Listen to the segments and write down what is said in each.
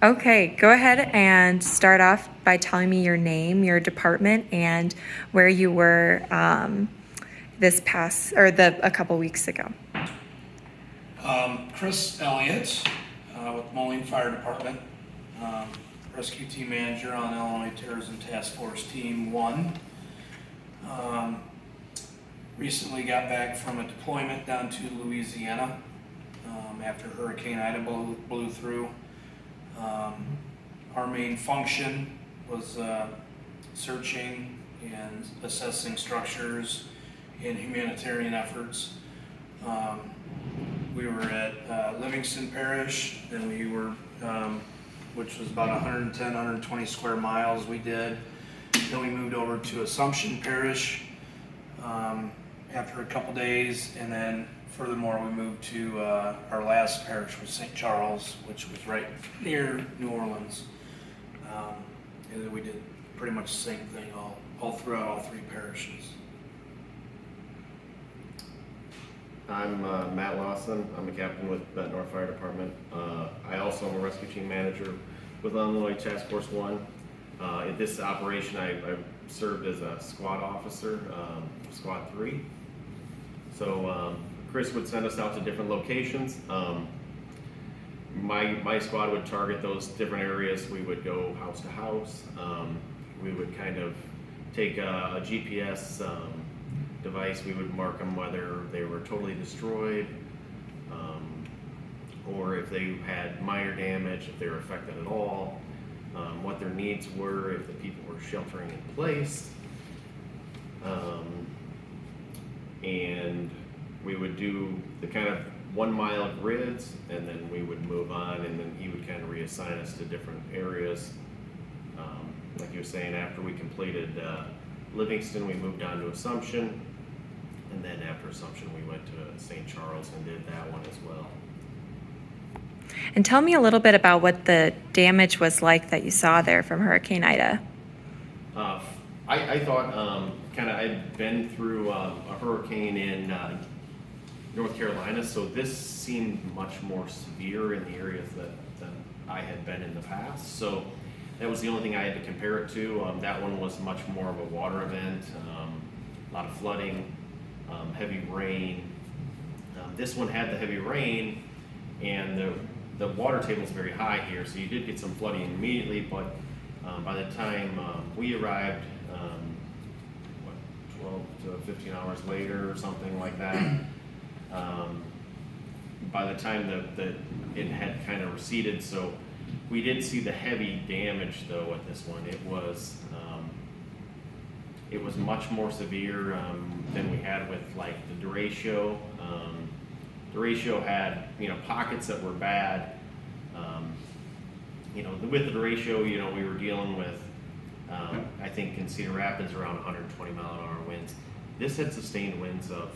Okay, go ahead and start off by telling me your name, your department, and where you were a couple weeks ago. Chris Elliot with Moline Fire Department, Rescue Team Manager on Illinois Terrorism Task Force Team 1. Recently got back from a deployment down to Louisiana after Hurricane Ida blew through. Our main function was searching and assessing structures in humanitarian efforts. We were at Livingston Parish, and we were, which was about 110, 120 square miles we did. Then we moved over to Assumption Parish after a couple days, and then furthermore we moved to our last parish was St. Charles, which was right near New Orleans. And then we did pretty much the same thing all throughout all three parishes. I'm Matt Lawson. I'm a captain with Bettendorf Fire Department. I also am a rescue team manager with Illinois Task Force 1. In this operation, I served as a squad officer, Squad 3. So Chris would send us out to different locations. My squad would target those different areas. We would go house to house. We would kind of take a GPS device. We would mark them whether they were totally destroyed, or if they had minor damage, if they were affected at all, what their needs were, if the people were sheltering in place. And we would do the kind of 1 mile grids, and then we would move on, and then he would kind of reassign us to different areas. Like you were saying, after we completed Livingston, we moved on to Assumption, and then after Assumption we went to St. Charles and did that one as well. And tell me a little bit about what the damage was like that you saw there from Hurricane Ida. I thought I'd been through a hurricane in North Carolina, so this seemed much more severe in the areas that I had been in the past. So that was the only thing I had to compare it to. That one was much more of a water event, a lot of flooding, heavy rain. This one had the heavy rain, and the water table is very high here, so you did get some flooding immediately, but by the time we arrived, 12 to 15 hours later or something like that, by the time that it had kind of receded, so we did see the heavy damage though at this one. It was much more severe than we had with like the derecho. Derecho had pockets that were bad. With the derecho, we were dealing with I think in Cedar Rapids around 120 mile an hour winds. This had sustained winds of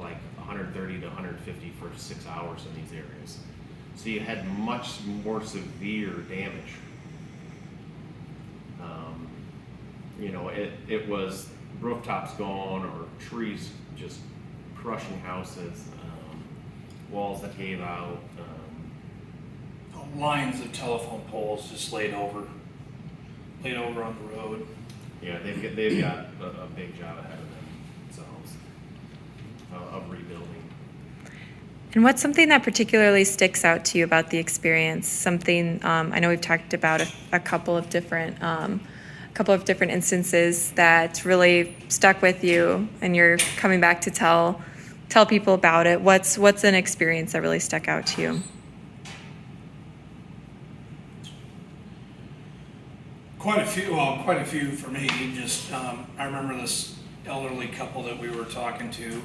like 130 to 150 for 6 hours in these areas. So you had much more severe damage. It was rooftops gone or trees just crushing houses, walls that gave out. Lines of telephone poles just laid over on the road. Yeah, they've got a big job ahead of themselves of rebuilding. And what's something that particularly sticks out to you about the experience? Something I know we've talked about a couple of different instances that really stuck with you, and you're coming back to tell people about it. What's an experience that really stuck out to you? Quite a few for me. Just I remember this elderly couple that we were talking to.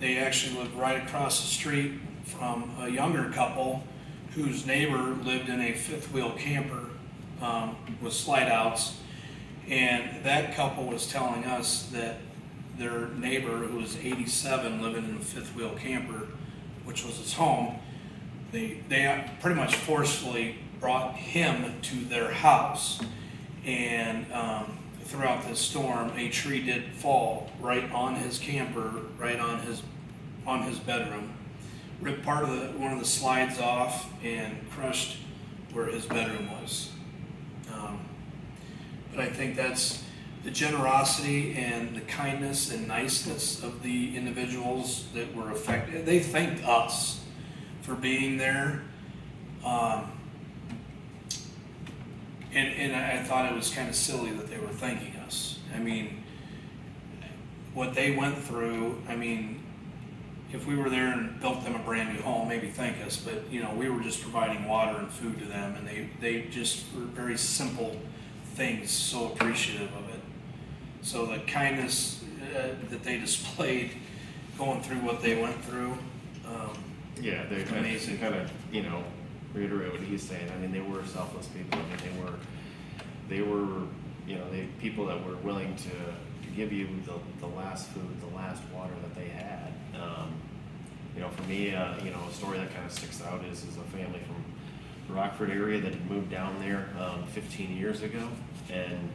They actually lived right across the street from a younger couple whose neighbor lived in a fifth wheel camper with slide outs, and that couple was telling us that their neighbor, who was 87, living in a fifth wheel camper, which was his home, they pretty much forcefully brought him to their house, and throughout this storm, a tree did fall right on his camper, right on his bedroom, ripped one of the slides off, and crushed where his bedroom was. But I think that's the generosity and the kindness and niceness of the individuals that were affected. They thanked us for being there. And I thought it was kind of silly that they were thanking us. I mean, what they went through, I mean, if we were there and built them a brand new home, maybe thank us, but you know, we were just providing water and food to them, and they just were very simple things, so appreciative of it. So the kindness that they displayed going through what they went through, Yeah, they amazing. kind of, you know, reiterate what he's saying. I mean, they were selfless people. I mean, they were, you know, people that were willing to give you the last food, the last water that they had. You know, for me, you know, a story that kind of sticks out is a family from the Rockford area that had moved down there 15 years ago, and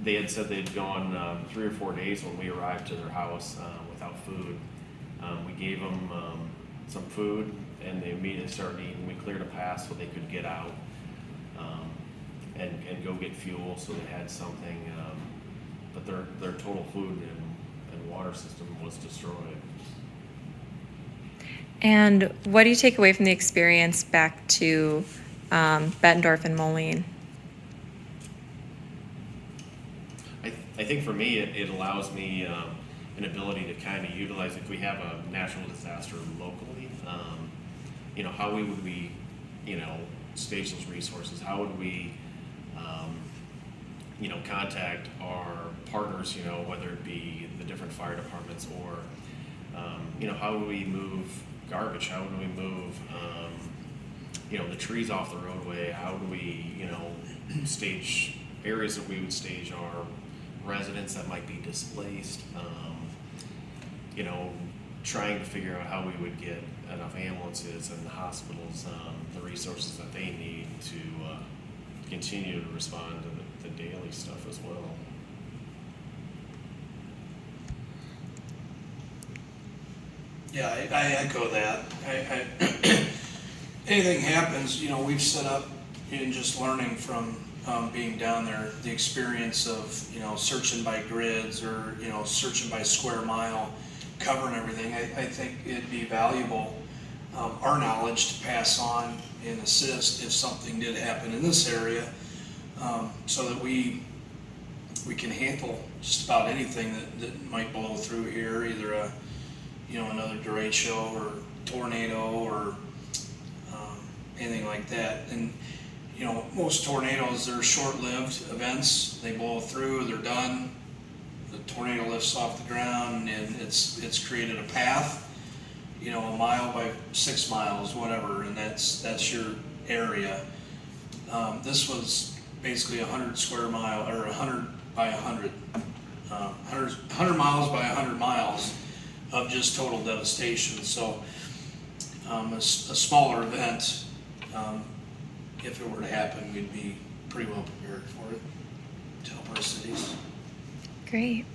they had said they'd gone 3 or 4 days when we arrived to their house without food. We gave them some food, and they immediately started eating. We cleared a path so they could get out and go get fuel, so they had something. But their total food and water system was destroyed. And what do you take away from the experience back to Bettendorf and Moline? I think for me, it allows me an ability to kind of utilize, if we have a natural disaster locally, you know, how would we, you know, stage those resources? How would we, you know, contact our partners, you know, whether it be the different fire departments or, you know, how would we move garbage? How would we move, you know, the trees off the roadway? How would we, you know, stage areas that we would stage our residents that might be displaced? You know, trying to figure out how we would get enough ambulances and the hospitals, the resources that they need to continue to respond to the daily stuff as well. Yeah, I echo that. Anything happens, you know, we've set up in just learning from being down there, the experience of, you know, searching by grids or, you know, searching by square mile, covering everything. I think it'd be valuable, our knowledge to pass on and assist if something did happen in this area, so that we can handle just about anything that might blow through here, either another derecho or tornado or anything like that. And you know, most tornadoes, they're short-lived events. They blow through, they're done. The tornado lifts off the ground, and it's created a path, you know, 1 mile by 6 miles, whatever, and that's your area. This was basically 100 square mile, or 100 by 100, 100 miles by 100 miles of just total devastation. So a smaller event, if it were to happen, we'd be pretty well prepared for it to help our cities. Great.